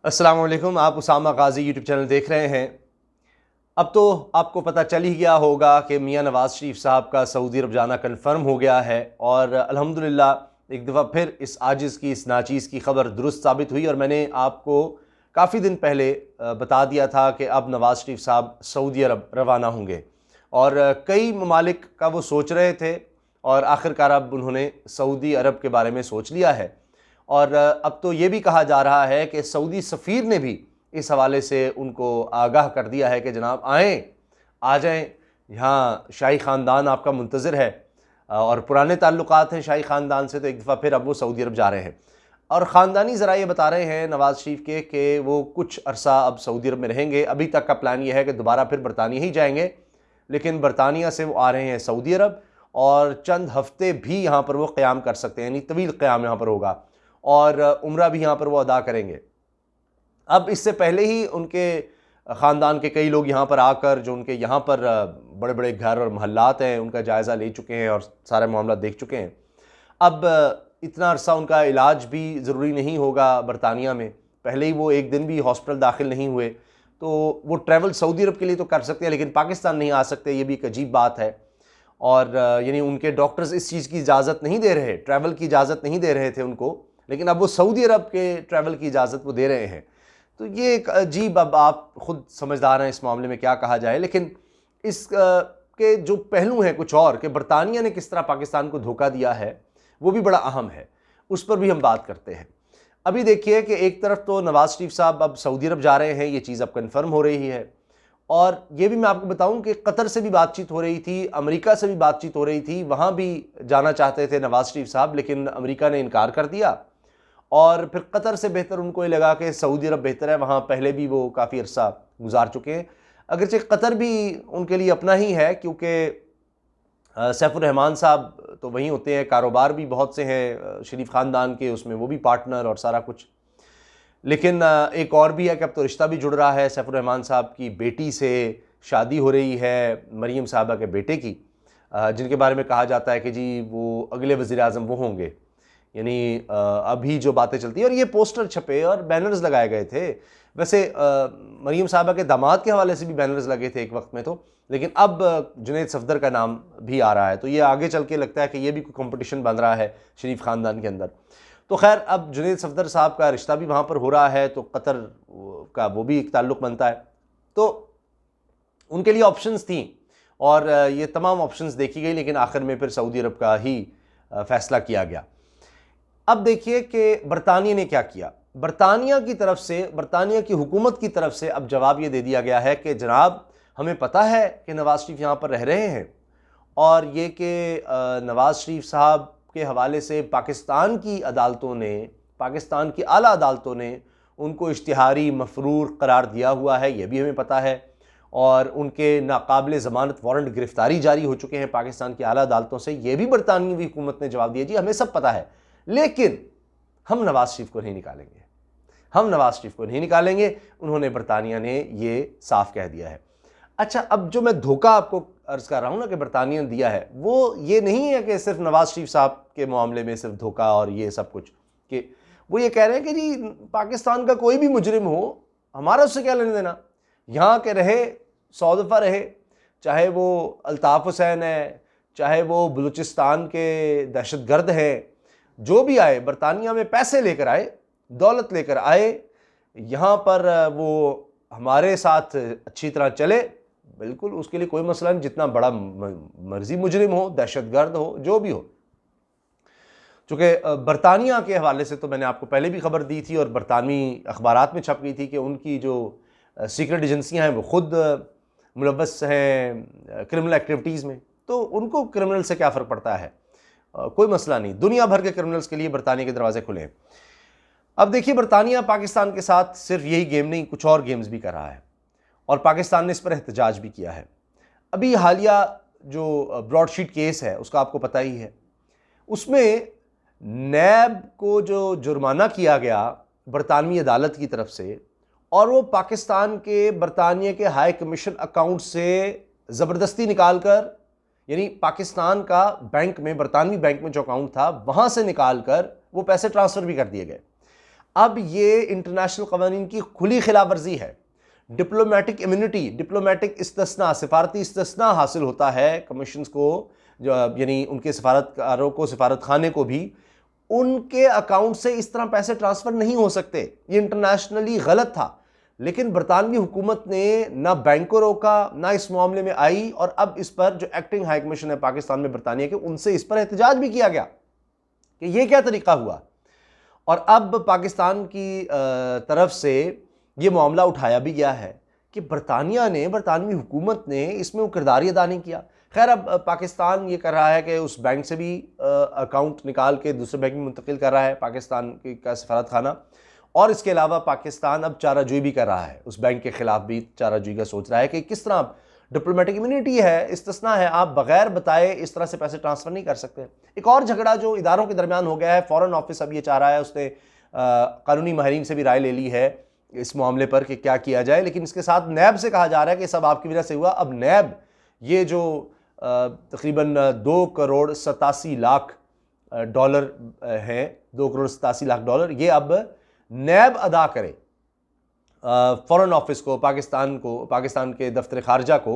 अस्सलाम वालेकुम। आप उसामा गाज़ी यूट्यूब चैनल देख रहे हैं। अब तो आपको पता चल ही गया होगा कि मियां नवाज़ शरीफ साहब का सऊदी अरब जाना कन्फर्म हो गया है और अल्हम्दुलिल्लाह एक दफ़ा फिर इस आजिज़ की, इस नाचीज़ की खबर दुरुस्त साबित हुई। और मैंने आपको काफ़ी दिन पहले बता दिया था कि अब नवाज़ शरीफ साहब सऊदी अरब रवाना होंगे और कई ममालिक का वो सोच रहे थे और आखिरकार अब उन्होंने सऊदी अरब के बारे में सोच लिया है। और अब तो ये भी कहा जा रहा है कि सऊदी सफ़ीर ने भी इस हवाले से उनको आगाह कर दिया है कि जनाब आएँ, आ जाएँ, यहाँ शाही ख़ानदान आपका मुंतज़िर है और पुराने ताल्लुकात हैं शाही ख़ानदान से, तो एक दफ़ा फिर अब वो सऊदी अरब जा रहे हैं। और ख़ानदानी ज़रा ये बता रहे हैं नवाज़ शरीफ के कि वो कुछ अरसा अब सऊदी अरब में रहेंगे। अभी तक का प्लान ये है कि दोबारा फिर बरतानिया ही जाएंगे, लेकिन बरतानिया से वो आ रहे हैं सऊदी अरब और चंद हफ्ते भी यहाँ पर वो क़याम कर सकते हैं, यानी तवील क़याम यहाँ पर होगा और उम्रा भी यहाँ पर वो अदा करेंगे। अब इससे पहले ही उनके ख़ानदान के कई लोग यहाँ पर आकर, जो उनके यहाँ पर बड़े बड़े घर और महल्लात हैं, उनका जायज़ा ले चुके हैं और सारे मामला देख चुके हैं। अब इतना अरसा उनका इलाज भी ज़रूरी नहीं होगा बरतानिया में। पहले ही वो एक दिन भी हॉस्पिटल दाखिल नहीं हुए, तो वो ट्रैवल सऊदी अरब के लिए तो कर सकते हैं, लेकिन पाकिस्तान नहीं आ सकते। ये भी एक अजीब बात है। और यानी उनके डॉक्टर्स इस चीज़ की इजाज़त नहीं दे रहे, ट्रैवल की इजाज़त नहीं दे रहे थे उनको, लेकिन अब वो सऊदी अरब के ट्रैवल की इजाज़त वो दे रहे हैं। तो ये एक अजीब, अब आप ख़ुद समझदार हैं इस मामले में क्या कहा जाए। लेकिन इस के जो पहलू हैं कुछ और, कि बरतानिया ने किस तरह पाकिस्तान को धोखा दिया है, वो भी बड़ा अहम है, उस पर भी हम बात करते हैं। अभी देखिए कि एक तरफ तो नवाज़ शरीफ साहब अब सऊदी अरब जा रहे हैं, ये चीज़ अब कन्फर्म हो रही है। और ये भी मैं आपको बताऊं कि कतर से भी बातचीत हो रही थी, अमेरिका से भी बातचीत हो रही थी, वहाँ भी जाना चाहते थे नवाज़ शरीफ साहब, लेकिन अमेरिका ने इनकार कर दिया। और फिर कतर से बेहतर उनको ये लगा कि सऊदी अरब बेहतर है, वहाँ पहले भी वो काफ़ी अरसा गुजार चुके हैं। अगरचे कतर भी उनके लिए अपना ही है, क्योंकि सैफुर रहमान साहब तो वहीं होते हैं, कारोबार भी बहुत से हैं शरीफ ख़ानदान के, उसमें वो भी पार्टनर और सारा कुछ। लेकिन एक और भी है कि अब तो रिश्ता भी जुड़ रहा है, सैफुर रहमान साहब की बेटी से शादी हो रही है, मरीम साहबा के बेटे की, जिनके बारे में कहा जाता है कि जी वो अगले वज़ीर आज़म वो होंगे। यानी अभी जो बातें चलती हैं, और ये पोस्टर छपे और बैनर्स लगाए गए थे। वैसे मरीम साहबा के दामाद के हवाले से भी बैनर्स लगे थे एक वक्त में, तो लेकिन अब जुनैद सफदर का नाम भी आ रहा है, तो ये आगे चल के लगता है कि ये भी कोई कंपटीशन बन रहा है शरीफ ख़ानदान के अंदर। तो खैर, अब जुनैद सफदर साहब का रिश्ता भी वहाँ पर हो रहा है, तो कतर का वो भी एक ताल्लुक़ बनता है। तो उनके लिए ऑप्शंस थी और ये तमाम ऑप्शंस देखी गई, लेकिन आखिर में फिर सऊदी अरब का ही फ़ैसला किया गया। अब देखिए कि बरतानिया ने क्या किया। बरतानिया की तरफ से, बरतानिया की हुकूमत की तरफ से अब जवाब ये दे दिया गया है कि जनाब हमें पता है कि नवाज़ शरीफ यहाँ पर रह रहे हैं, और ये कि नवाज़ शरीफ साहब के हवाले से पाकिस्तान की अदालतों ने, पाकिस्तान की आला अदालतों ने उनको इश्तिहारी मफरूर करार दिया हुआ है, ये भी हमें पता है। और उनके नाकाबिल ज़मानत वारंट गिरफ्तारी जारी हो चुके हैं पाकिस्तान की आला अदालतों से, ये भी बरतानवी हुकूमत ने जवाब दिया, जी हमें सब पता है, लेकिन हम नवाज़ शरीफ को नहीं निकालेंगे, हम नवाज़ शरीफ को नहीं निकालेंगे। उन्होंने, बरतानिया ने ये साफ कह दिया है। अच्छा, अब जो मैं धोखा आपको अर्ज़ कर रहा हूँ ना कि बरतानिया ने दिया है, वो ये नहीं है कि सिर्फ नवाज़ शरीफ साहब के मामले में सिर्फ धोखा और ये सब कुछ, कि वो ये कह रहे हैं कि जी पाकिस्तान का कोई भी मुजरिम हो, हमारा उससे क्या लेने देना, यहाँ के रहे 100 दफ़ा रहे, चाहे वो अल्ताफ़ हुसैन है, चाहे वो बलूचिस्तान के दहशतगर्द हैं, जो भी आए बरतानिया में पैसे लेकर आए, दौलत लेकर आए, यहाँ पर वो हमारे साथ अच्छी तरह चले, बिल्कुल उसके लिए कोई मसला नहीं, जितना बड़ा मर्जी मुजरिम हो, दहशतगर्द हो, जो भी हो। चूँकि बरतानिया के हवाले से तो मैंने आपको पहले भी खबर दी थी और बरतानवी अखबारात में छप गई थी कि उनकी जो सीक्रेट एजेंसियाँ हैं वो ख़ुद मुलव्वस हैं क्रिमिनल एक्टिविटीज़ में, तो उनको क्रिमिनल से क्या फ़र्क पड़ता है, कोई मसला नहीं। दुनिया भर के क्रिमिनल्स के लिए बरतानिया के दरवाजे खुले हैं। अब देखिए, बरतानिया पाकिस्तान के साथ सिर्फ यही गेम नहीं, कुछ और गेम्स भी कर रहा है, और पाकिस्तान ने इस पर एहतजाज भी किया है। अभी हालिया जो ब्रॉडशीट केस है उसका आपको पता ही है, उसमें नैब को जो जुर्माना किया गया बरतानवी अदालत की तरफ से, और वो पाकिस्तान के बरतानिया के हाई कमीशन अकाउंट से ज़बरदस्ती निकाल कर, यानी पाकिस्तान का बैंक में, बरतानवी बैंक में जो अकाउंट था वहाँ से निकाल कर वो पैसे ट्रांसफ़र भी कर दिए गए। अब ये इंटरनेशनल कवानीन की खुली खिलाफ वर्जी है। डिप्लोमेटिक इम्यूनिटी, डिप्लोमेटिक इस्तिस्ना, सिफारती इस्तिस्ना हासिल होता है कमीशंस को, जो यानी उनके सफारतकारों को, सफारत खाने को भी उनके अकाउंट से इस तरह पैसे ट्रांसफ़र नहीं हो सकते। ये इंटरनेशनली गलत था, लेकिन बरतानवी हुकूमत ने ना बैंक को रोका, ना इस मामले में आई, और अब इस पर जो एक्टिंग हाई कमीशन है पाकिस्तान में बरतानिया के, उनसे इस पर एहतजाज भी किया गया कि ये क्या तरीका हुआ। और अब पाकिस्तान की तरफ से ये मामला उठाया भी गया है कि बरतानिया ने, बरतानवी हुकूमत ने इसमें वो किरदार अदा नहीं किया। खैर, अब पाकिस्तान ये कर रहा है कि उस बैंक से भी अकाउंट निकाल के दूसरे बैंक में मुंतकिल कर रहा है पाकिस्तान का सफारत खाना, और इसके अलावा पाकिस्तान अब चाराजोई भी कर रहा है, उस बैंक के खिलाफ भी चाराजोई का सोच रहा है कि किस तरह डिप्लोमेटिक इम्यूनिटी है, इस्तिस्ना है, आप बगैर बताए इस तरह से पैसे ट्रांसफ़र नहीं कर सकते। एक और झगड़ा जो इदारों के दरमियान हो गया है, फॉरेन ऑफिस अब ये चाह रहा है, उसने कानूनी माहिरीन से भी राय ले ली है इस मामले पर कि क्या किया जाए, लेकिन इसके साथ नैब से कहा जा रहा है कि सब आपकी वजह से हुआ। अब नैब ये जो तकरीबन 2 करोड़ 87 लाख डॉलर हैं, 2 करोड़ 87 लाख डॉलर, ये अब नैब अदा करे फॉरेन ऑफिस को, पाकिस्तान के दफ्तर खारजा को,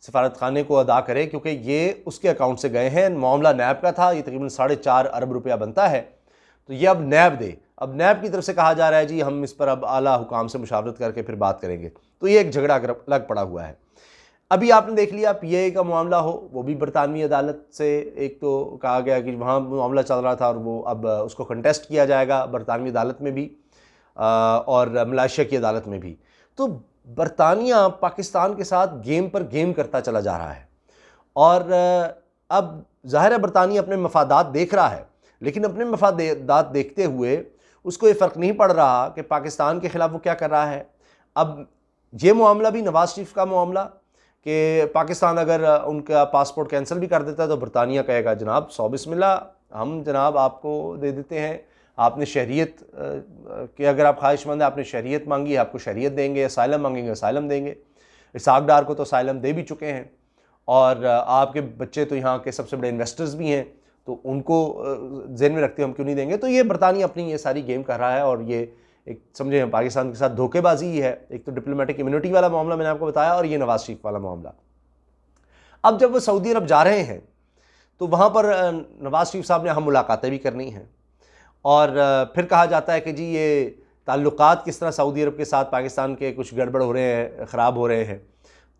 सफारत खाने को अदा करे, क्योंकि ये उसके अकाउंट से गए हैं। मामला नैब का था, ये तकरीबन 4.5 अरब रुपया बनता है, तो ये अब नैब दे। अब नैब की तरफ से कहा जा रहा है जी हम इस पर अब आला हुकाम से मुशावरत करके फिर बात करेंगे। तो ये एक झगड़ा लग पड़ा हुआ है। अभी आपने देख लिया PIA का मामला हो, वो भी बरतानवी अदालत से एक तो कहा गया कि वहाँ मामला चल रहा था, और वो अब उसको कंटेस्ट किया जाएगा बरतानवी अदालत में भी और मलेशिया की अदालत में भी। तो बरतानिया पाकिस्तान के साथ गेम पर गेम करता चला जा रहा है, और अब ज़ाहिर है बरतानिया अपने मफादात देख रहा है, लेकिन अपने मफादात देखते हुए उसको ये फ़र्क नहीं पड़ रहा कि पाकिस्तान के ख़िलाफ़ वो क्या कर रहा है। अब ये मामला भी नवाज शरीफ का मामला कि पाकिस्तान अगर उनका पासपोर्ट कैंसिल भी कर देता है तो बरतानिया कहेगा जनाब 100 बिस्मिल्लाह, हम जनाब आपको दे देते हैं, आपने शहरियत कि अगर आप ख्वाहिशमंद हैं, आपने शहरियत मांगी है, आपको शहरियत देंगे, असाइलम मांगेंगे असाइलम देंगे। इसहाक डार को तो असाइलम दे भी चुके हैं, और आपके बच्चे तो यहाँ के सबसे बड़े इन्वेस्टर्स भी हैं, तो उनको ज़हन में रखते हम क्यों नहीं देंगे। तो ये बरतानिया अपनी ये सारी गेम कर रहा है, और ये एक समझे पाकिस्तान के साथ धोखेबाजी ही है। एक तो डिप्लोमेटिक इम्यूनिटी वाला मामला मैंने आपको बताया, और ये नवाज शरीफ वाला मामला। अब जब वो सऊदी अरब जा रहे हैं तो वहाँ पर नवाज शरीफ साहब ने अहम मुलाकातें भी करनी हैं, और फिर कहा जाता है कि जी ये ताल्लुकात किस तरह सऊदी अरब के साथ पाकिस्तान के कुछ गड़बड़ हो रहे हैं, ख़राब हो रहे हैं।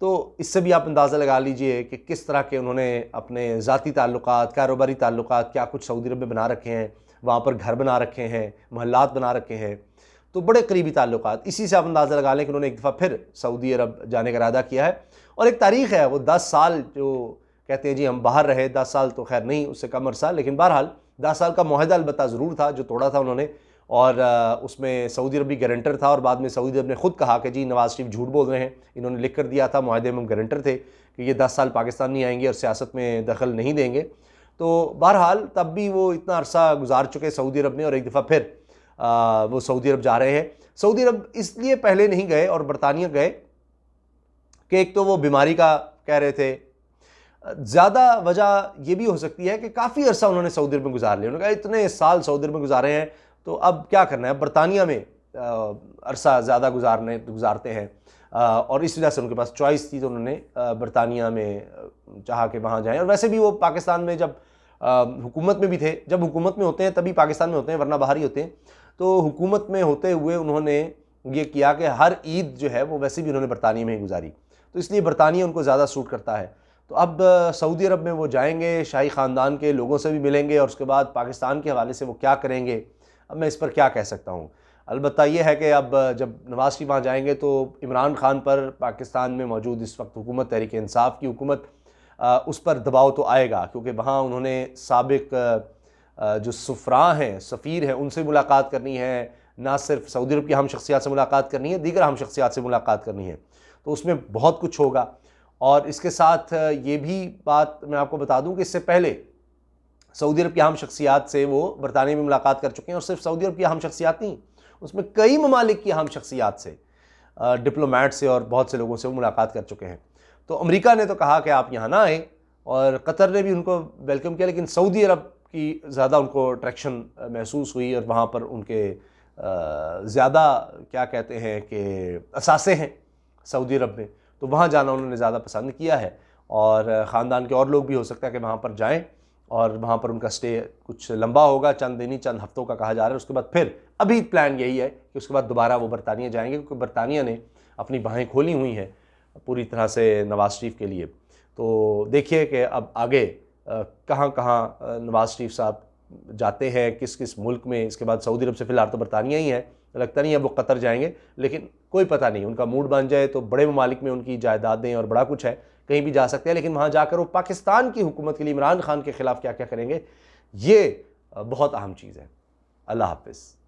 तो इससे भी आप अंदाज़ा लगा लीजिए कि किस तरह के उन्होंने अपने ज़ाती ताल्लुकात, कारोबारी ताल्लुकात क्या कुछ सऊदी अरब में बना रखे हैं, वहाँ पर घर बना रखे हैं, महल्लात बना रखे हैं, तो बड़े करीबी ताल्लुकात। इसी से आप अंदाज़ा लगा लें कि उन्होंने एक दफ़ा फिर सऊदी अरब जाने का इरादा किया है, और एक तारीख़ है वो 10 साल जो कहते हैं जी हम बाहर रहे, 10 साल तो खैर नहीं, उससे कम अरसा, लेकिन बहरहाल 10 साल का मुआहदा अलबत्ता ज़रूर था जो तोड़ा था उन्होंने, और उसमें सऊदी अरब भी गारंटर था, और बाद में सऊदी अरब ने खुद कहा कि जी नवाज शरीफ झूठ बोल रहे हैं, इन्होंने लिख कर दिया था मुआहदे में हम गारंटर थे कि ये 10 साल पाकिस्तान नहीं आएंगे और सियासत में दखल नहीं देंगे। तो बहरहाल तब भी वो इतना अरसा गुजार चुके सऊदी अरब में, और एक दफ़ा फिर वो सऊदी अरब जा रहे हैं। सऊदी अरब इसलिए पहले नहीं गए और बरतानिया गए कि एक तो वो बीमारी का कह रहे थे, ज़्यादा वजह ये भी हो सकती है कि काफ़ी अरसा उन्होंने सऊदी अरब में गुजार लिया। उन्होंने कहा इतने साल सऊदी अरब में गुजारे हैं, तो अब क्या करना है, बरतानिया में अरसा ज़्यादा गुजारते हैं, और इस वजह से उनके पास चॉइस थी, तो उन्होंने बरतानिया में चाहा कि वहाँ जाएं। और वैसे भी वो पाकिस्तान में जब हुकूमत में भी थे, जब हुकूमत में होते हैं तभी पाकिस्तान में होते हैं, वरना बाहर ही होते हैं। तो हुकूमत में होते हुए उन्होंने ये किया कि हर ईद जो है वो वैसे भी उन्होंने बरतानिया में ही गुजारी, तो इसलिए बरतानिया उनको ज़्यादा सूट करता है। तो अब सऊदी अरब में वो जाएंगे, शाही ख़ानदान के लोगों से भी मिलेंगे, और उसके बाद पाकिस्तान के हवाले से वो क्या करेंगे, अब मैं इस पर क्या कह सकता हूँ। अलबत्ता ये है कि अब जब नवाज शरीफ वहाँ जाएंगे तो इमरान खान पर पाकिस्तान में मौजूद इस वक्त हुकूमत तहरीक इंसाफ की हुकूमत, उस पर दबाव तो आएगा, क्योंकि वहाँ उन्होंने साबिक जो सफ़रा हैं, सफ़ीर हैं, उनसे मुलाकात करनी है, ना सिर्फ सऊदी अरब की अहम शख्सियात से मुलाकात करनी है, दीगर अहम शख्सियात से मुलाकात करनी है, तो उसमें बहुत कुछ होगा। और इसके साथ ये भी बात मैं आपको बता दूं कि इससे पहले सऊदी अरब की अहम शख्सियात से वो बरतानिया में मुलाकात कर चुके हैं, और सिर्फ सऊदी अरब की अहम शख्सियात नहीं, उसमें कई ममालिक की अहम शख्सियात से, डिप्लोमेट से और बहुत से लोगों से वो मुलाकात कर चुके हैं। तो अमेरिका ने तो कहा कि आप यहाँ ना आए, और कतर ने भी उनको वेलकम किया, लेकिन सऊदी अरब की ज़्यादा उनको अट्रैक्शन महसूस हुई, और वहाँ पर उनके ज़्यादा क्या कहते हैं कि असासे हैं सऊदी अरब में, तो वहाँ जाना उन्होंने ज़्यादा पसंद किया है। और ख़ानदान के और लोग भी हो सकता है कि वहाँ पर जाएं और वहाँ पर उनका स्टे कुछ लंबा होगा, चंद दिन ही, चंद हफ्तों का कहा जा रहा है। उसके बाद फिर अभी प्लान यही है कि उसके बाद दोबारा वो बरतानिया जाएंगे, क्योंकि बरतानिया ने अपनी बाहें खोली हुई हैं पूरी तरह से नवाज़ शरीफ के लिए। तो देखिए कि अब आगे कहाँ कहाँ नवाज़ शरीफ साहब जाते हैं, किस किस मुल्क में। इसके बाद सऊदी अरब से फ़िलहाल तो बरतानिया ही है, लगता नहीं है वो कतर जाएंगे, लेकिन कोई पता नहीं, उनका मूड बन जाए तो बड़े ममालिक में उनकी जायदादें और बड़ा कुछ है, कहीं भी जा सकते हैं। लेकिन वहाँ जाकर वो पाकिस्तान की हुकूमत के लिए इमरान खान के ख़िलाफ़ क्या क्या करेंगे, ये बहुत अहम चीज़ है। अल्लाह हाफ़िज़।